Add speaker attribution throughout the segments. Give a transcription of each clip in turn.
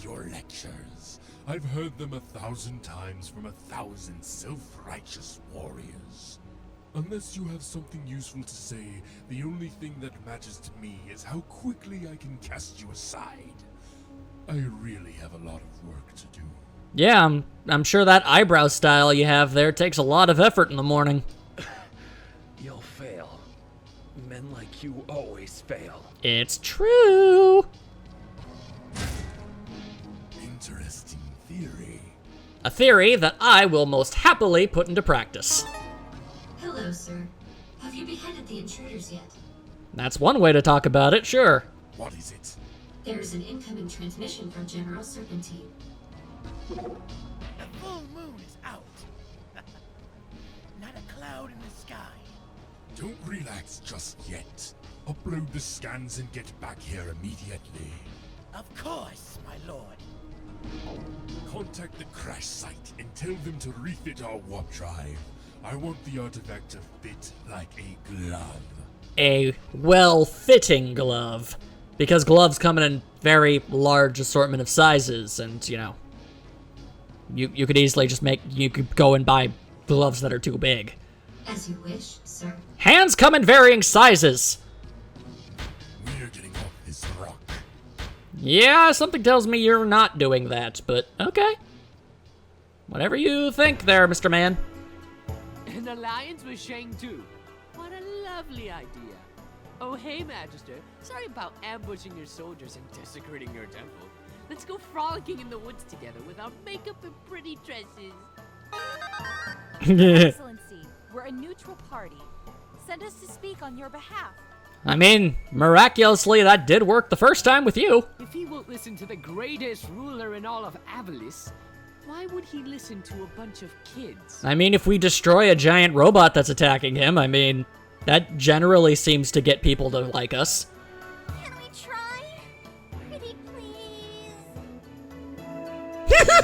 Speaker 1: your lectures. I've heard them 1,000 times from 1,000 self-righteous warriors. Unless you have something useful to say, the only thing that matters to me is how quickly I can cast you aside. I really have a lot of work to do.
Speaker 2: Yeah, I'm sure that eyebrow style you have there takes a lot of effort in the morning.
Speaker 3: You'll fail. Men like you always fail.
Speaker 2: It's true.
Speaker 1: Interesting theory.
Speaker 2: A theory that I will most happily put into practice.
Speaker 4: Hello, sir. Have you beheaded the intruders yet?
Speaker 2: That's one way to talk about it, sure.
Speaker 1: What is it?
Speaker 4: There is an incoming transmission from General Serpentine.
Speaker 5: The full moon is out. Not a cloud in the sky.
Speaker 1: Don't relax just yet. Upload the scans and get back here immediately.
Speaker 5: Of course, my lord.
Speaker 1: Contact the crash site and tell them to refit our warp drive. I want the artifact to fit like a glove.
Speaker 2: A well-fitting glove. Because gloves come in a very large assortment of sizes, and, you know, you could easily just you could go and buy gloves that are too big.
Speaker 4: As you wish, sir.
Speaker 2: Hands come in varying sizes.
Speaker 1: We're getting off this rock.
Speaker 2: Yeah, something tells me you're not doing that, but okay. Whatever you think there, Mr. Man.
Speaker 6: An alliance with Shang-Tu. What a lovely idea. Oh, hey, Magister. Sorry about ambushing your soldiers and desecrating your temple. Let's go frolicking in the woods together without makeup and pretty dresses.
Speaker 7: Excellency, we're a neutral party. Send us to speak on your behalf.
Speaker 2: I mean, miraculously, that did work the first time with you.
Speaker 6: If he won't listen to the greatest ruler in all of Avalis, why would he listen to a bunch of kids?
Speaker 2: I mean, if we destroy a giant robot that's attacking him, I mean, that generally seems to get people to like us.
Speaker 7: Can we try? Pretty please?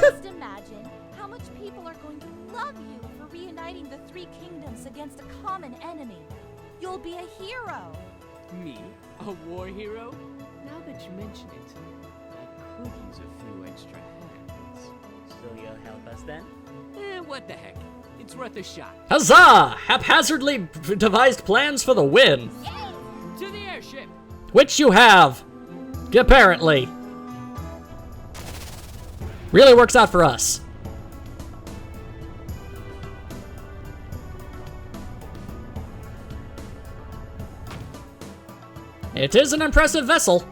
Speaker 7: Just imagine how much people are going to love you for reuniting the three kingdoms against a common enemy. You'll be a hero.
Speaker 6: Me? A war hero? Now that you mention it, I could use a few extra hands.
Speaker 8: So you'll help us then?
Speaker 6: What the heck? It's worth a shot.
Speaker 2: Huzzah! Haphazardly devised plans for the win.
Speaker 6: To the airship!
Speaker 2: Which you have. Apparently. Really works out for us. It is an impressive vessel.
Speaker 7: Nice.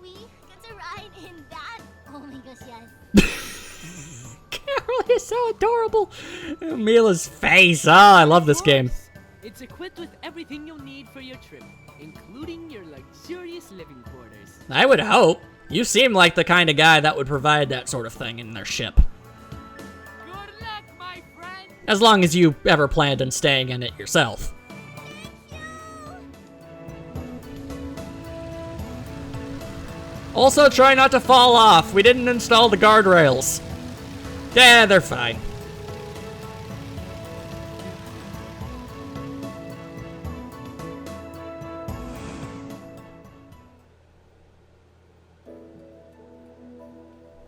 Speaker 7: We get to ride in that? Oh my gosh, yes.
Speaker 2: Carol is so adorable. Mila's face. I love this game.
Speaker 6: It's equipped with everything you'll need for your trip, including your luxurious living quarters.
Speaker 2: I would hope. You seem like the kind of guy that would provide that sort of thing in their ship.
Speaker 6: Good luck, my friend!
Speaker 2: As long as you ever planned on staying in it yourself. Also, try not to fall off. We didn't install the guardrails. Yeah, they're fine.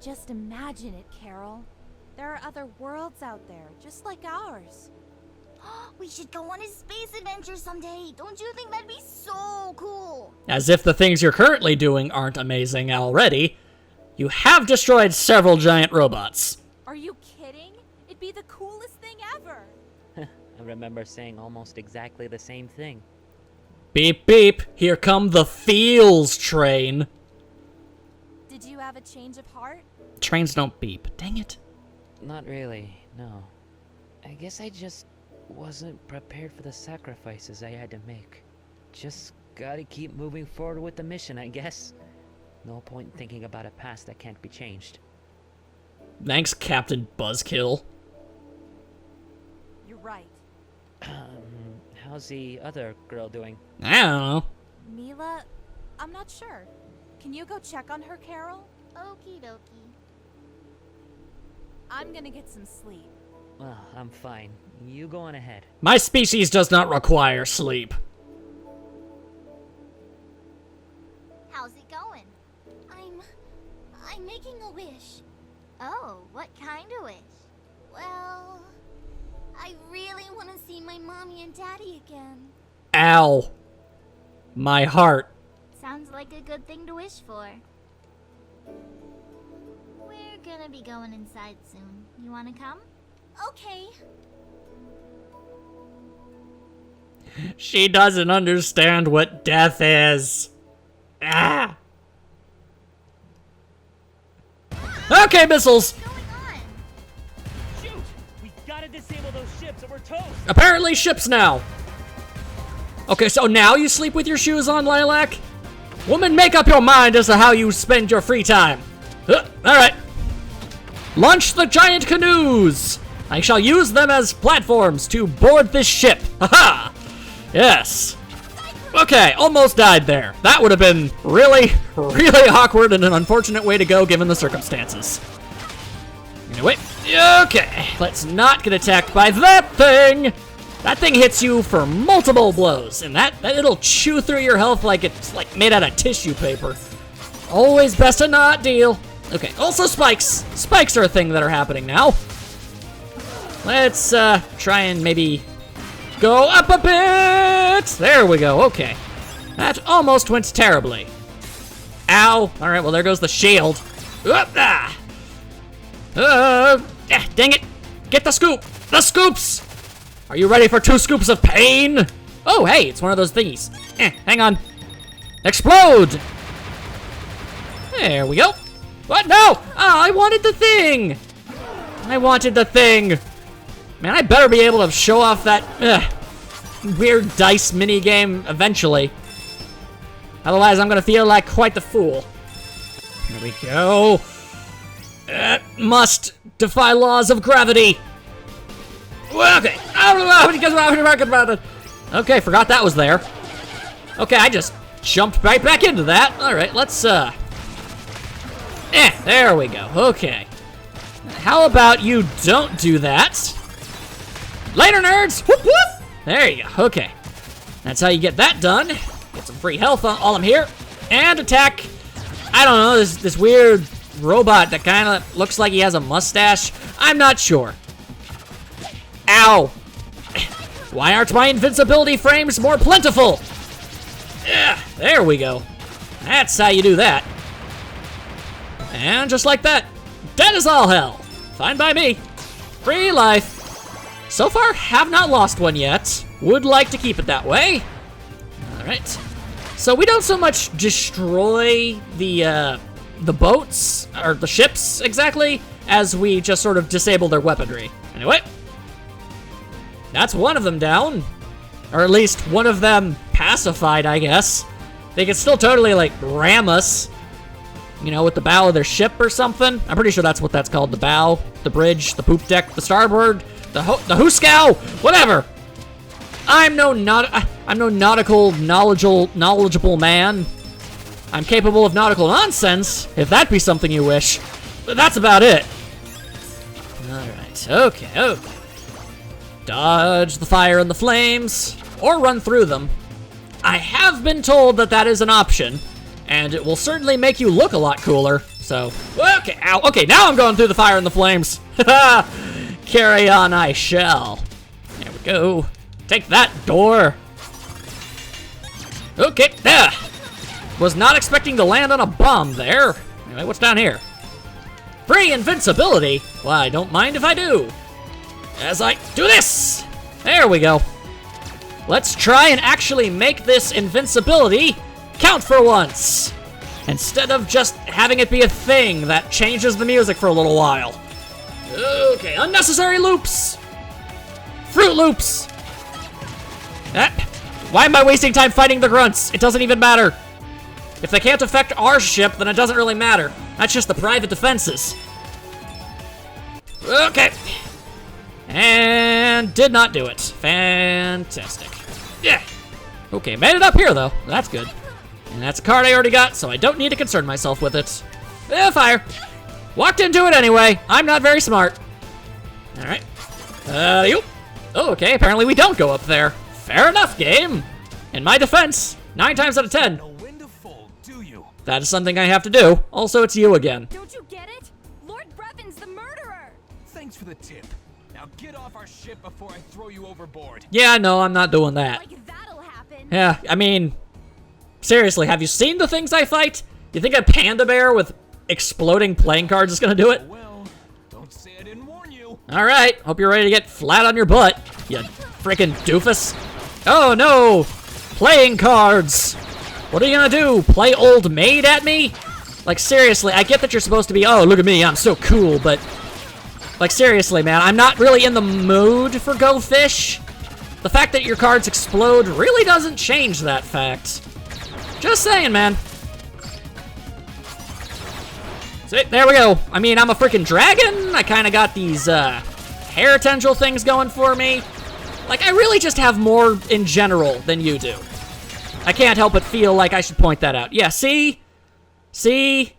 Speaker 7: Just imagine it, Carol. There are other worlds out there, just like ours. We should go on a space adventure someday. Don't you think that'd be so cool?
Speaker 2: As if the things you're currently doing aren't amazing already. You have destroyed several giant robots.
Speaker 7: Are you kidding? It'd be the coolest thing ever.
Speaker 8: I remember saying almost exactly the same thing.
Speaker 2: Beep beep, here come the feels train.
Speaker 7: Did you have a change of heart?
Speaker 2: Trains don't beep, dang it.
Speaker 8: Not really, no. I guess I just wasn't prepared for the sacrifices I had to make. Just gotta keep moving forward with the mission, I guess. No point in thinking about a past that can't be changed.
Speaker 2: Thanks, Captain Buzzkill.
Speaker 7: You're right.
Speaker 8: How's the other girl doing?
Speaker 2: I don't know.
Speaker 7: Mila, I'm not sure. Can you go check on her, Carol? Okie dokie. I'm gonna get some sleep.
Speaker 8: Well, I'm fine. You go on ahead.
Speaker 2: My species does not require sleep.
Speaker 7: How's it going? I'm Oh, what kind of wish? Well, I really want to see my mommy and daddy again.
Speaker 2: Ow. My heart.
Speaker 7: Sounds like a good thing to wish for. We're gonna be going inside soon. You wanna come? Okay.
Speaker 2: She doesn't understand what death is. Ah. Okay, missiles.
Speaker 7: What's going on?
Speaker 9: Shoot! We gotta disable those ships or we're toast!
Speaker 2: Apparently ships now. Okay, so now you sleep with your shoes on, Lilac? Woman, make up your mind as to how you spend your free time. Alright. Launch the giant canoes. I shall use them as platforms to board this ship. Haha! Yes. Okay, almost died there. That would have been really, really awkward and an unfortunate way to go given the circumstances. Anyway, okay, let's not get attacked by that thing. That thing hits you for multiple blows, and that it'll chew through your health like it's like made out of tissue paper. Always best to not deal. Okay, also spikes. Spikes are a thing that are happening now. Let's try and maybe go up a bit. There we go. Okay, that almost went terribly. Ow! All right, well there goes the shield. Dang it! Get the scoop. The scoops. Are you ready for 2 scoops of pain? Oh, hey, it's one of those thingies. Hang on. Explode! There we go. What? No! Oh, I wanted the thing! I wanted the thing. Man, I better be able to show off that weird dice minigame eventually. Otherwise, I'm gonna feel like quite the fool. Here we go. Must defy laws of gravity. Okay. Okay, forgot that was there. Okay, I just jumped right back into that. All right, let's, there we go. Okay. How about you don't do that? Later, nerds! Whoop, whoop! There you go. Okay. That's how you get that done. Get some free health while I'm here. And attack. I don't know, this weird robot that kind of looks like he has a mustache. I'm not sure. Ow! Why aren't my invincibility frames more plentiful? Yeah, there we go. That's how you do that. And just like that, dead as all hell. Fine by me. Free life. So far, have not lost one yet. Would like to keep it that way. All right. So we don't so much destroy the boats, or the ships, exactly, as we just sort of disable their weaponry. Anyway. That's one of them down. Or at least one of them pacified, I guess. They could still totally, like, ram us. You know, with the bow of their ship or something. I'm pretty sure that's what that's called. The bow, the bridge, the poop deck, the starboard, the hooskow, whatever. I'm no nautical knowledgeable man. I'm capable of nautical nonsense, if that be something you wish. But that's about it. Alright, okay. Dodge the fire and the flames, or run through them. I have been told that that is an option, and it will certainly make you look a lot cooler, so... Okay, ow, okay, now I'm going through the fire and the flames. Carry on I shall. There we go. Take that, door. Okay, there. Was not expecting to land on a bomb there. Anyway, what's down here? Free invincibility? Well, I don't mind if I do. As I do this! There we go. Let's try and actually make this invincibility count for once. Instead of just having it be a thing that changes the music for a little while. Okay, unnecessary loops! Fruit Loops! Why am I wasting time fighting the grunts? It doesn't even matter. If they can't affect our ship, then it doesn't really matter. That's just the private defenses. Okay. And did not do it. Fantastic. Yeah. Okay, made it up here, though. That's good. And that's a card I already got, so I don't need to concern myself with it. Fire. Walked into it anyway. I'm not very smart. All right. Oh, okay, apparently we don't go up there. Fair enough, game. In my defense, 9 times out of 10.
Speaker 5: Know when to fold, do you?
Speaker 2: That is something I have to do. Also, it's you again.
Speaker 7: Don't you get it? Lord Brevin
Speaker 3: Thanks for the tip. Now get off our ship before I throw you overboard.
Speaker 2: Yeah, no, I'm not doing that.
Speaker 7: Like that'll happen.
Speaker 2: Yeah, I mean, seriously, have you seen the things I fight? You think a panda bear with exploding playing cards is gonna do it?
Speaker 3: Well, don't say I didn't warn you.
Speaker 2: Alright, hope you're ready to get flat on your butt, you freaking doofus. Oh no! Playing cards! What are you gonna do? Play old maid at me? Like, seriously, I get that you're supposed to be, oh, look at me, I'm so cool, but... Like, seriously, man, I'm not really in the mood for Go Fish. The fact that your cards explode really doesn't change that fact. Just saying, man. See, there we go. I mean, I'm a freaking dragon. I kind of got these, hair tendril things going for me. Like, I really just have more in general than you do. I can't help but feel like I should point that out. Yeah, see? See?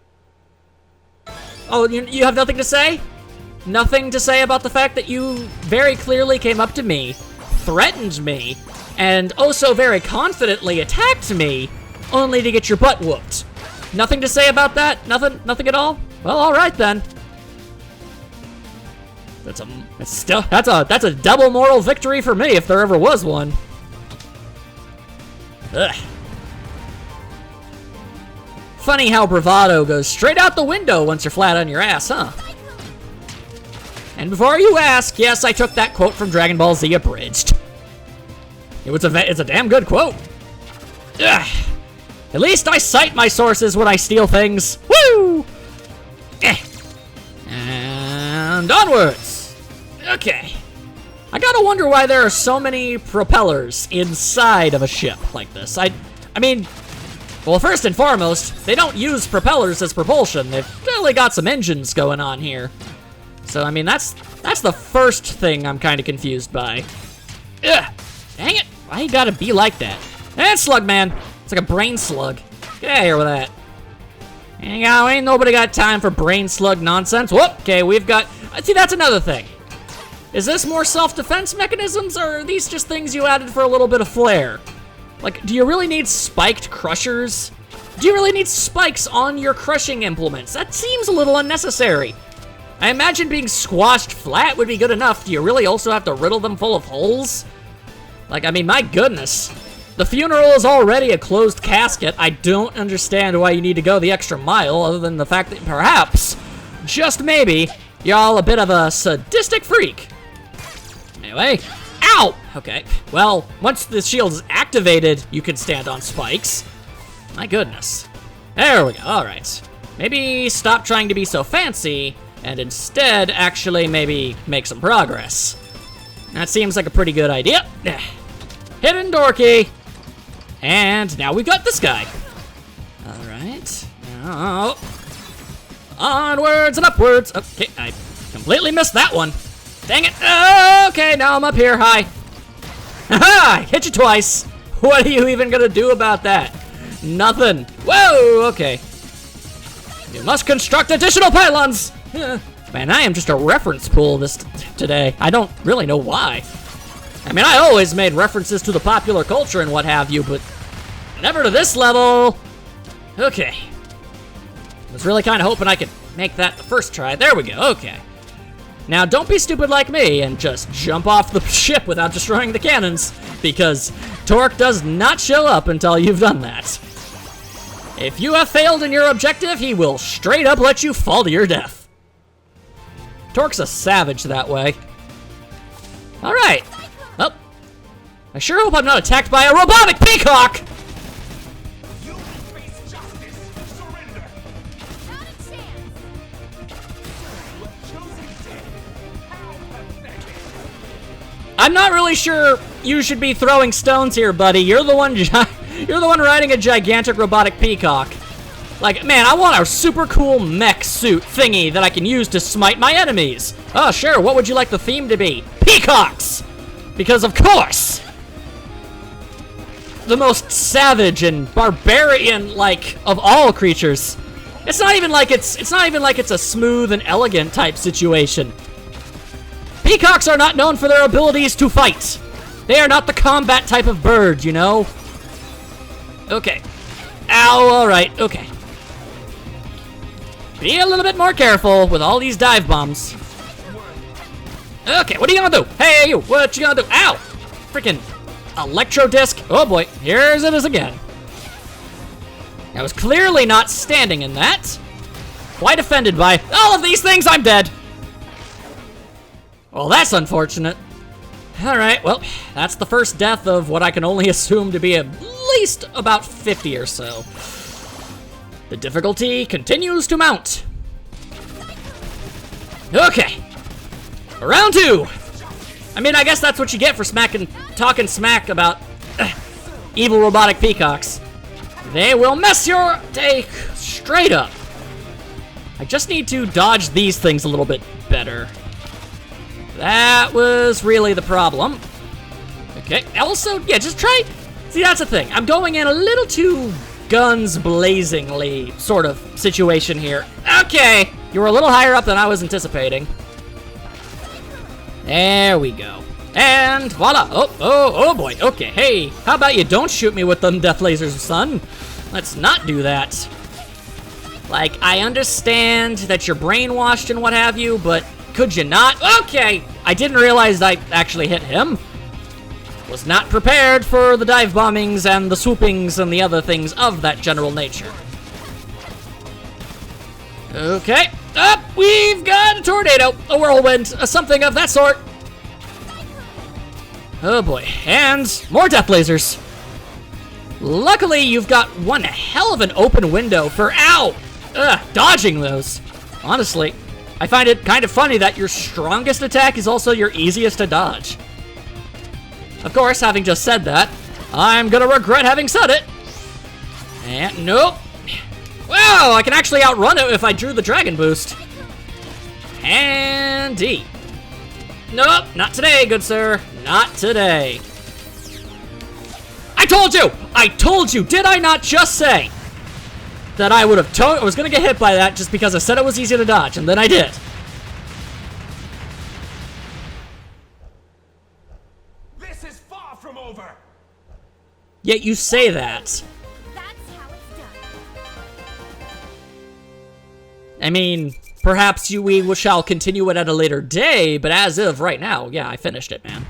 Speaker 2: Oh, you have nothing to say? Nothing to say about the fact that you very clearly came up to me, threatened me, and oh so very confidently attacked me, only to get your butt whooped. Nothing to say about that? Nothing at all? Well, all right then. That's a double moral victory for me if there ever was one. Ugh. Funny how bravado goes straight out the window once you're flat on your ass, huh? And before you ask, yes, I took that quote from Dragon Ball Z Abridged. It's a damn good quote. Ugh. At least I cite my sources when I steal things. Woo! And onwards. Okay. I gotta wonder why there are so many propellers inside of a ship like this. I mean, well, first and foremost, they don't use propellers as propulsion. They've clearly got some engines going on here. So, I mean, that's the first thing I'm kind of confused by. Ugh! Dang it! Why you gotta be like that? And slug man! It's like a brain slug. Get out of here with that. Ain't nobody got time for brain slug nonsense. Whoop! Okay, we've got... See, that's another thing. Is this more self-defense mechanisms, or are these just things you added for a little bit of flair? Like, do you really need spiked crushers? Do you really need spikes on your crushing implements? That seems a little unnecessary. I imagine being squashed flat would be good enough. Do you really also have to riddle them full of holes? Like, I mean, my goodness. The funeral is already a closed casket. I don't understand why you need to go the extra mile, other than the fact that perhaps, just maybe, you're all a bit of a sadistic freak. Anyway, ow! Okay, well, once the shield is activated, you can stand on spikes. My goodness. There we go, alright. Maybe stop trying to be so fancy, and instead actually maybe make some progress. That seems like a pretty good idea. Hidden door key. And now we've got this guy. Alright. Now, onwards and upwards. Okay, I completely missed that one. Dang it. Okay, now I'm up here. Hi. Haha! Hit you twice. What are you even gonna do about that? Nothing. Whoa, okay. You must construct additional pylons. Man, I am just a reference pool today. I don't really know why. I mean, I always made references to the popular culture and what have you, but never to this level. Okay. I was really kind of hoping I could make that the first try. There we go, okay. Now, don't be stupid like me and just jump off the ship without destroying the cannons, because Torque does not show up until you've done that. If you have failed in your objective, he will straight up let you fall to your death. Torque's a savage that way. Alright. Well, I sure hope I'm not attacked by a robotic peacock!
Speaker 5: You will face justice. Surrender.
Speaker 7: Not a chance.
Speaker 5: You have chosen death. How pathetic.
Speaker 2: I'm not really sure you should be throwing stones here, buddy. You're the one riding a gigantic robotic peacock. Like, man, I want a super cool mech suit thingy that I can use to smite my enemies. Oh, sure, what would you like the theme to be? Peacocks! Because of course! The most savage and barbarian, like, of all creatures. It's not even like it's a smooth and elegant type situation. Peacocks are not known for their abilities to fight. They are not the combat type of bird, you know? Okay. Ow, alright, okay. Be a little bit more careful with all these dive bombs. Okay, what are you gonna do? Hey, you, what you gonna do? Ow! Freaking electro disc. Oh boy, here's it is again. I was clearly not standing in that. Quite offended by all of these things, I'm dead. Well, that's unfortunate. Alright, well, that's the first death of what I can only assume to be at least about 50 or so. The difficulty continues to mount. Okay. Round 2. I mean, I guess that's what you get for talking smack about evil robotic peacocks. They will mess your day straight up. I just need to dodge these things a little bit better. That was really the problem. Okay, also, yeah, just try... See, that's the thing. I'm going in a little too guns blazingly sort of situation here. Okay, you were a little higher up than I was anticipating. There we go. And voila. Oh boy. Okay, hey, how about you don't shoot me with them death lasers, son? Let's not do that. Like, I understand that you're brainwashed and what have you, but could you not? Okay, I didn't realize I actually hit him. Was not prepared for the dive bombings and the swoopings and the other things of that general nature. Okay, up, we've got a tornado, a whirlwind, something of that sort. Oh boy, and more death lasers. Luckily, you've got one hell of an open window for, dodging those. Honestly, I find it kind of funny that your strongest attack is also your easiest to dodge. Of course, having just said that, I'm gonna regret having said it. And nope. Wow, I can actually outrun it if I drew the dragon boost. And D. Nope, not today, good sir. Not today. I told you, did I not just say that I would have I was gonna get hit by that just because I said it was easy to dodge, and then I did.
Speaker 3: This is far from over.
Speaker 2: Yet you say that.
Speaker 7: That's how it's done.
Speaker 2: I mean, perhaps we shall continue it at a later day, but as of right now, yeah, I finished it, man.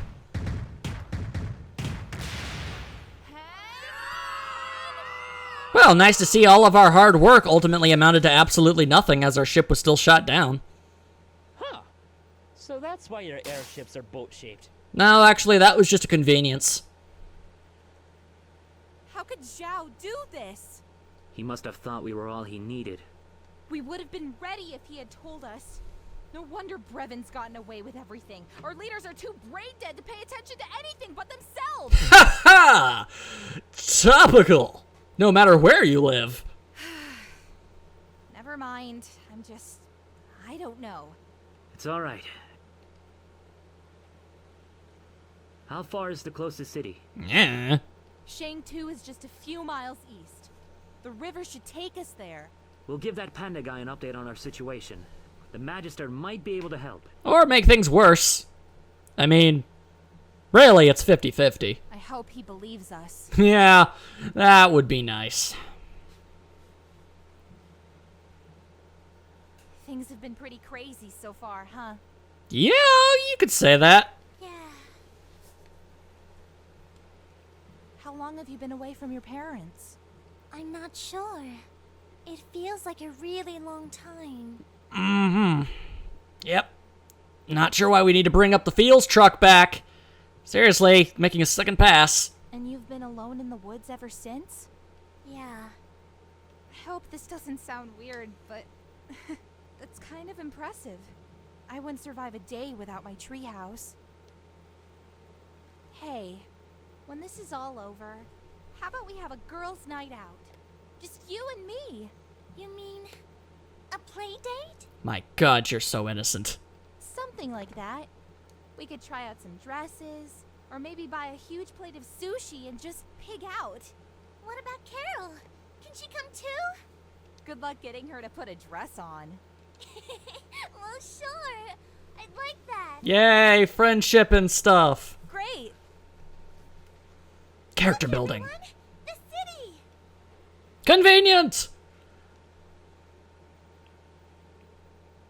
Speaker 2: Well, nice to see all of our hard work ultimately amounted to absolutely nothing as our ship was still shot down.
Speaker 9: Huh. So that's why your airships are boat-shaped.
Speaker 2: No, actually, that was just a convenience.
Speaker 7: How could Zhao do this?
Speaker 8: He must have thought we were all he needed.
Speaker 7: We would have been ready if he had told us. No wonder Brevin's gotten away with everything. Our leaders are too brain-dead to pay attention to anything but themselves.
Speaker 2: Ha ha! Topical! No matter where you live.
Speaker 7: Never mind. I don't know.
Speaker 8: It's all right. How far is the closest city?
Speaker 2: Yeah.
Speaker 7: Shang 2 is just a few miles east. The river should take us there.
Speaker 8: We'll give that panda guy an update on our situation. The Magister might be able to help.
Speaker 2: Or make things worse. I mean, really, it's 50-50.
Speaker 7: I hope he believes us.
Speaker 2: Yeah, that would be nice.
Speaker 7: Things have been pretty crazy so far, huh?
Speaker 2: Yeah, you could say that.
Speaker 7: Yeah. How long have you been away from your parents?
Speaker 10: I'm not sure. It feels like a really long time.
Speaker 2: Mm-hmm. Yep. Not sure why we need to bring up the Fields truck back. Seriously, making a second pass.
Speaker 7: And you've been alone in the woods ever since?
Speaker 10: Yeah.
Speaker 7: I hope this doesn't sound weird, but that's kind of impressive. I wouldn't survive a day without my treehouse. Hey, when this is all over, how about we have a girls' night out? Just you and me.
Speaker 10: You mean a play date?
Speaker 2: My God, you're so innocent.
Speaker 7: Something like that. We could try out some dresses, or maybe buy a huge plate of sushi and just pig out.
Speaker 10: What about Carol? Can she come too?
Speaker 7: Good luck getting her to put a dress on.
Speaker 10: Well, sure. I'd like that.
Speaker 2: Yay, friendship and stuff.
Speaker 7: Great.
Speaker 2: Character
Speaker 10: Look,
Speaker 2: building.
Speaker 10: everyone, the city.
Speaker 2: Convenient!